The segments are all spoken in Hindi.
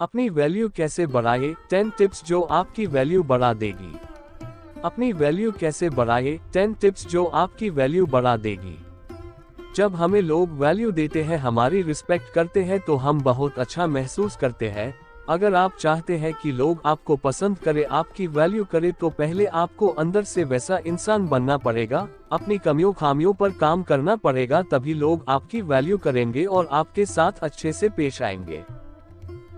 अपनी वैल्यू कैसे बढ़ाए, 10 टिप्स जो आपकी वैल्यू बढ़ा देगी। अपनी वैल्यू कैसे बढ़ाए, 10 टिप्स जो आपकी वैल्यू बढ़ा देगी। जब हमें लोग वैल्यू देते हैं, हमारी रिस्पेक्ट करते हैं, तो हम बहुत अच्छा महसूस करते हैं। अगर आप चाहते हैं कि लोग आपको पसंद करें, आपकी वैल्यू करें, तो पहले आपको अंदर से वैसा इंसान बनना पड़ेगा, अपनी कमियों खामियों पर काम करना पड़ेगा, तभी लोग आपकी वैल्यू करेंगे और आपके साथ अच्छे से पेश आएंगे।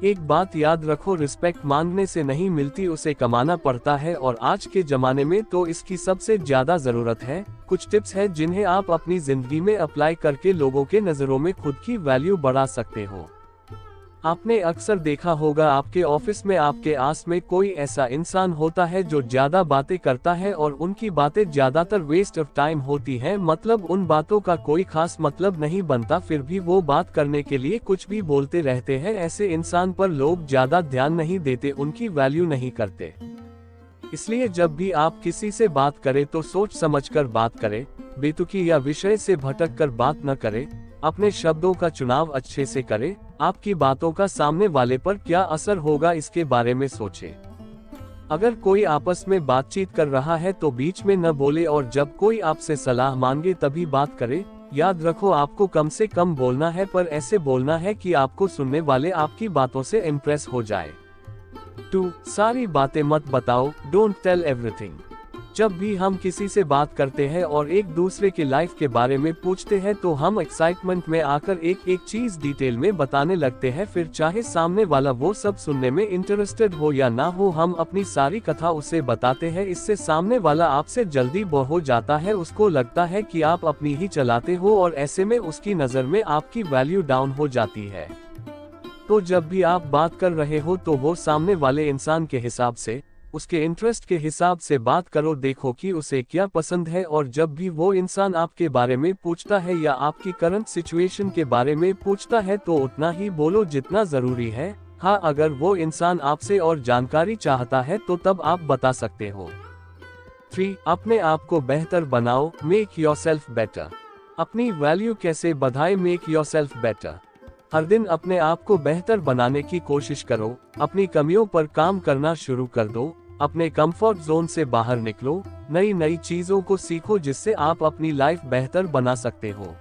एक बात याद रखो, रिस्पेक्ट मांगने से नहीं मिलती, उसे कमाना पड़ता है, और आज के जमाने में तो इसकी सबसे ज्यादा जरूरत है। कुछ टिप्स हैं जिन्हें आप अपनी जिंदगी में अप्लाई करके लोगों के नजरों में खुद की वैल्यू बढ़ा सकते हो। आपने अक्सर देखा होगा, आपके ऑफिस में आपके आस में कोई ऐसा इंसान होता है जो ज्यादा बातें करता है और उनकी बातें ज्यादातर वेस्ट ऑफ टाइम होती हैं, मतलब उन बातों का कोई खास मतलब नहीं बनता, फिर भी वो बात करने के लिए कुछ भी बोलते रहते हैं। ऐसे इंसान पर लोग ज्यादा ध्यान नहीं देते, उनकी वैल्यू नहीं करते। इसलिए जब भी आप किसी से बात करें तो सोच समझकर बात करें, बेतुकी या विषय से भटक कर बात न करें, अपने शब्दों का चुनाव अच्छे से करें, आपकी बातों का सामने वाले पर क्या असर होगा इसके बारे में सोचें। अगर कोई आपस में बातचीत कर रहा है तो बीच में न बोले, और जब कोई आपसे सलाह मांगे तभी बात करें। याद रखो, आपको कम से कम बोलना है, पर ऐसे बोलना है कि आपको सुनने वाले आपकी बातों से इम्प्रेस हो जाए। 2. सारी बातें मत बताओ, डोंट टेल एवरीथिंग। जब भी हम किसी से बात करते हैं और एक दूसरे की लाइफ के बारे में पूछते हैं, तो हम एक्साइटमेंट में आकर एक एक चीज डिटेल में बताने लगते हैं, फिर चाहे सामने वाला वो सब सुनने में इंटरेस्टेड हो या ना हो, हम अपनी सारी कथा उसे बताते हैं। इससे सामने वाला आपसे जल्दी बोर हो जाता है, उसको लगता है कि आप अपनी ही चलाते हो, और ऐसे में उसकी नजर में आपकी वैल्यू डाउन हो जाती है। तो जब भी आप बात कर रहे हो तो वो सामने वाले इंसान के हिसाब से, उसके इंटरेस्ट के हिसाब से बात करो, देखो कि उसे क्या पसंद है। और जब भी वो इंसान आपके बारे में पूछता है या आपकी करंट सिचुएशन के बारे में पूछता है, तो उतना ही बोलो जितना जरूरी है। हाँ, अगर वो इंसान आपसे और जानकारी चाहता है तो तब आप बता सकते हो। 3. अपने आप को बेहतर बनाओ, मेक योरसेल्फ बेटर। अपनी वैल्यू कैसे बढ़ाए, मेक योरसेल्फ बेटर। हर दिन अपने आप को बेहतर बनाने की कोशिश करो, अपनी कमियों पर काम करना शुरू कर दो, अपने कंफर्ट जोन से बाहर निकलो, नई नई चीजों को सीखो जिससे आप अपनी लाइफ बेहतर बना सकते हो।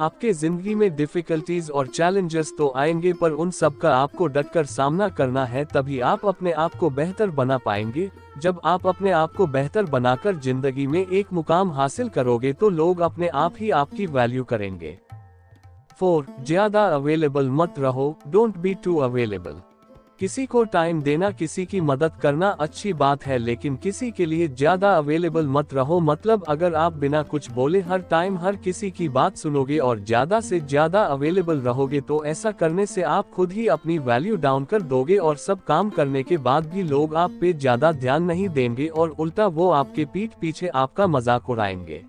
आपके जिंदगी में डिफिकल्टीज और चैलेंजेस तो आएंगे, पर उन सब का आपको डटकर सामना करना है, तभी आप अपने आप को बेहतर बना पाएंगे। जब आप अपने आप को बेहतर बनाकर जिंदगी में एक मुकाम हासिल करोगे तो लोग अपने आप ही आपकी वैल्यू करेंगे। 4. ज्यादा अवेलेबल मत रहो, डोंट बी टू अवेलेबल। किसी को टाइम देना, किसी की मदद करना अच्छी बात है, लेकिन किसी के लिए ज्यादा अवेलेबल मत रहो। मतलब अगर आप बिना कुछ बोले हर टाइम हर किसी की बात सुनोगे और ज्यादा से ज्यादा अवेलेबल रहोगे, तो ऐसा करने से आप खुद ही अपनी वैल्यू डाउन कर दोगे, और सब काम करने के बाद भी लोग आप पे ज्यादा ध्यान नहीं देंगे, और उल्टा वो आपके पीठ पीछे आपका मजाक उड़ाएंगे।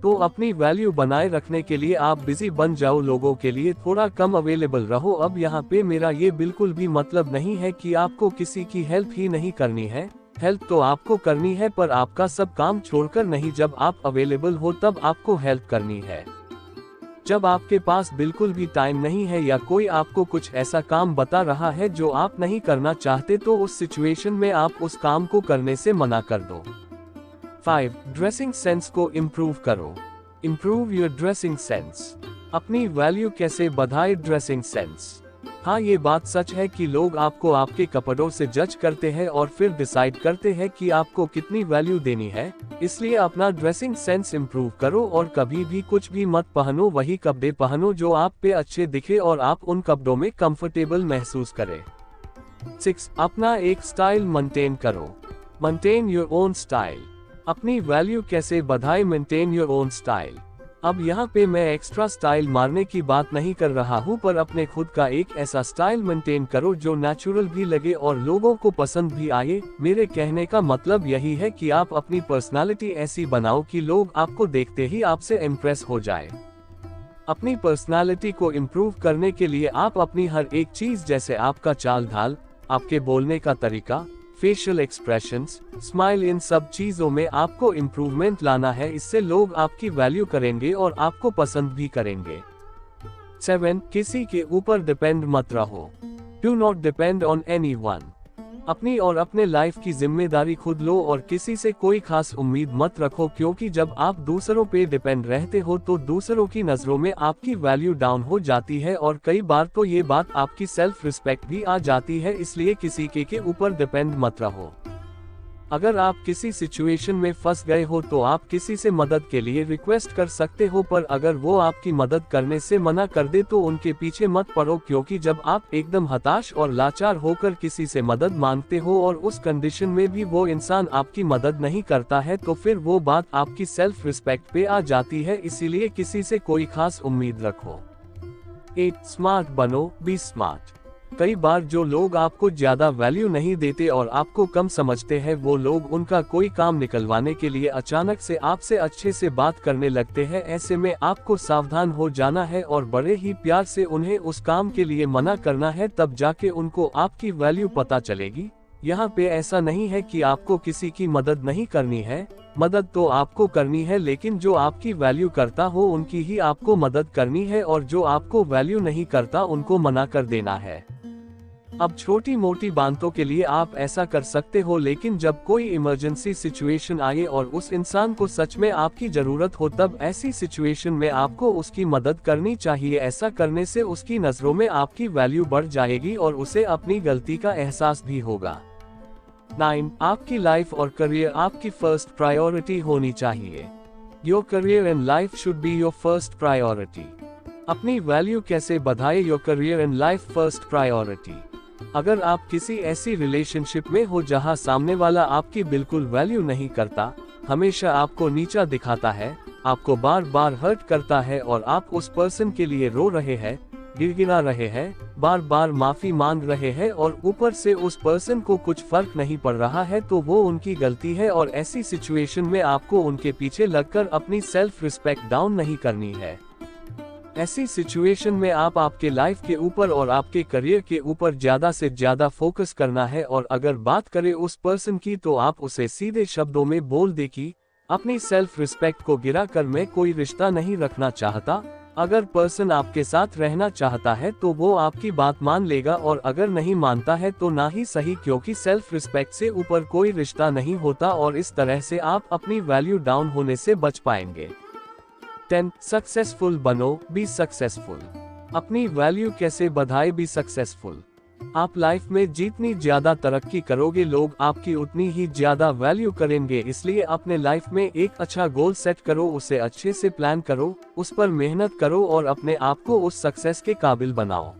तो अपनी वैल्यू बनाए रखने के लिए आप बिजी बन जाओ, लोगों के लिए थोड़ा कम अवेलेबल रहो। अब यहाँ पे मेरा ये बिल्कुल भी मतलब नहीं है कि आपको किसी की हेल्प ही नहीं करनी है, हेल्प तो आपको करनी है, पर आपका सब काम छोड़कर नहीं। जब आप अवेलेबल हो तब आपको हेल्प करनी है। जब आपके पास बिल्कुल भी टाइम नहीं है या कोई आपको कुछ ऐसा काम बता रहा है जो आप नहीं करना चाहते, तो उस सिचुएशन में आप उस काम को करने से मना कर दो। 5. ड्रेसिंग सेंस को इम्प्रूव करो, इम्प्रूव योर ड्रेसिंग सेंस। अपनी वैल्यू कैसे बढ़ाए, ड्रेसिंग सेंस। हाँ, ये बात सच है कि लोग आपको आपके कपड़ों से जज करते हैं और फिर डिसाइड करते हैं कि आपको कितनी वैल्यू देनी है। इसलिए अपना ड्रेसिंग सेंस इम्प्रूव करो, और कभी भी कुछ भी मत पहनो, वही कपड़े पहनो जो आप पे अच्छे दिखे और आप उन कपड़ों में कंफर्टेबल महसूस करें। 6. अपना एक स्टाइल मेंटेन करो, मेंटेन योर ओन स्टाइल। अपनी वैल्यू कैसे बढ़ाए, मेंटेन योर ओन स्टाइल। अब यहाँ पे मैं एक्स्ट्रा स्टाइल मारने की बात नहीं कर रहा हूँ, पर अपने खुद का एक ऐसा स्टाइल मेंटेन करो जो नेचुरल भी लगे और लोगों को पसंद भी आए। मेरे कहने का मतलब यही है कि आप अपनी पर्सनालिटी ऐसी बनाओ कि लोग आपको देखते ही आपसे इम्प्रेस हो जाए। अपनी पर्सनालिटी को इम्प्रूव करने के लिए आप अपनी हर एक चीज, जैसे आपका चाल ढाल, आपके बोलने का तरीका, फेशियल एक्सप्रेशंस, स्माइल, इन सब चीजों में आपको इम्प्रूवमेंट लाना है। इससे लोग आपकी वैल्यू करेंगे और आपको पसंद भी करेंगे। 7. किसी के ऊपर डिपेंड मत रहो, do not depend on anyone. अपनी और अपने लाइफ की जिम्मेदारी खुद लो और किसी से कोई खास उम्मीद मत रखो, क्योंकि जब आप दूसरों पे डिपेंड रहते हो तो दूसरों की नजरों में आपकी वैल्यू डाउन हो जाती है और कई बार तो ये बात आपकी सेल्फ रिस्पेक्ट भी आ जाती है। इसलिए किसी के ऊपर डिपेंड मत रहो। अगर आप किसी सिचुएशन में फंस गए हो तो आप किसी से मदद के लिए रिक्वेस्ट कर सकते हो, पर अगर वो आपकी मदद करने से मना कर दे तो उनके पीछे मत पड़ो, क्योंकि जब आप एकदम हताश और लाचार होकर किसी से मदद मांगते हो और उस कंडीशन में भी वो इंसान आपकी मदद नहीं करता है तो फिर वो बात आपकी सेल्फ रिस्पेक्ट पे आ जाती है। इसीलिए किसी से कोई खास उम्मीद रखो। 8 स्मार्ट बनो, बी स्मार्ट। कई बार जो लोग आपको ज्यादा वैल्यू नहीं देते और आपको कम समझते हैं, वो लोग उनका कोई काम निकलवाने के लिए अचानक से आपसे अच्छे से बात करने लगते हैं। ऐसे में आपको सावधान हो जाना है और बड़े ही प्यार से उन्हें उस काम के लिए मना करना है, तब जाके उनको आपकी वैल्यू पता चलेगी। यहाँ पे ऐसा नहीं है कि आपको किसी की मदद नहीं करनी है, मदद तो आपको करनी है, लेकिन जो आपकी वैल्यू करता हो उनकी ही आपको मदद करनी है और जो आपको वैल्यू नहीं करता उनको मना कर देना है। अब छोटी मोटी बातों के लिए आप ऐसा कर सकते हो, लेकिन जब कोई इमरजेंसी सिचुएशन आए और उस इंसान को सच में आपकी जरूरत हो, तब ऐसी सिचुएशन में आपको उसकी मदद करनी चाहिए। ऐसा करने से उसकी नजरों में आपकी वैल्यू बढ़ जाएगी और उसे अपनी गलती का एहसास भी होगा। 9 आपकी लाइफ और करियर आपकी फर्स्ट प्रायोरिटी होनी चाहिए। Your career and life should be your first priority. अपनी वैल्यू कैसे बढ़ाए? Your career and life first priority. अगर आप किसी ऐसी रिलेशनशिप में हो जहां सामने वाला आपकी बिल्कुल वैल्यू नहीं करता, हमेशा आपको नीचा दिखाता है, आपको बार बार हर्ट करता है और आप उस पर्सन के लिए रो रहे हैं, गिड़गिड़ा रहे हैं, बार बार माफी मांग रहे हैं और ऊपर से उस पर्सन को कुछ फर्क नहीं पड़ रहा है, तो वो उनकी गलती है। और ऐसी सिचुएशन में आपको उनके पीछे लगकर अपनी सेल्फ रिस्पेक्ट डाउन नहीं करनी है। ऐसी सिचुएशन में आप आपके लाइफ के ऊपर और आपके करियर के ऊपर ज्यादा से ज्यादा फोकस करना है। और अगर बात करें उस पर्सन की, तो आप उसे सीधे शब्दों में बोल दे कि अपनी सेल्फ रिस्पेक्ट को गिरा कर मैं कोई रिश्ता नहीं रखना चाहता। अगर पर्सन आपके साथ रहना चाहता है तो वो आपकी बात मान लेगा, और अगर नहीं मानता है तो ना ही सही, क्योंकि सेल्फ रिस्पेक्ट से ऊपर कोई रिश्ता नहीं होता और इस तरह से आप अपनी वैल्यू डाउन होने से बच पाएंगे। 10 सक्सेसफुल बनो, बी सक्सेसफुल। अपनी वैल्यू कैसे बढ़ाए? Be successful. आप लाइफ में जितनी ज्यादा तरक्की करोगे, लोग आपकी उतनी ही ज्यादा वैल्यू करेंगे। इसलिए अपने लाइफ में एक अच्छा गोल सेट करो, उसे अच्छे से प्लान करो, उस पर मेहनत करो और अपने आप को उस सक्सेस के काबिल बनाओ।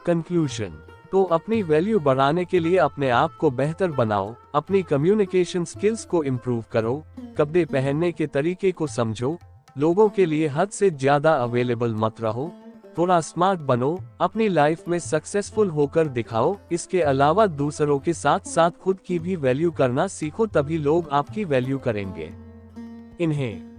कंक्लूजन, तो अपनी वैल्यू बढ़ाने के लिए अपने आप को बेहतर बनाओ, अपनी कम्युनिकेशन स्किल्स को इम्प्रूव करो, कपड़े पहनने के तरीके को समझो, लोगों के लिए हद से ज्यादा अवेलेबल मत रहो, थोड़ा स्मार्ट बनो, अपनी लाइफ में सक्सेसफुल होकर दिखाओ। इसके अलावा दूसरों के साथ साथ खुद की भी वैल्यू करना सीखो, तभी लोग आपकी वैल्यू करेंगे। इन्हें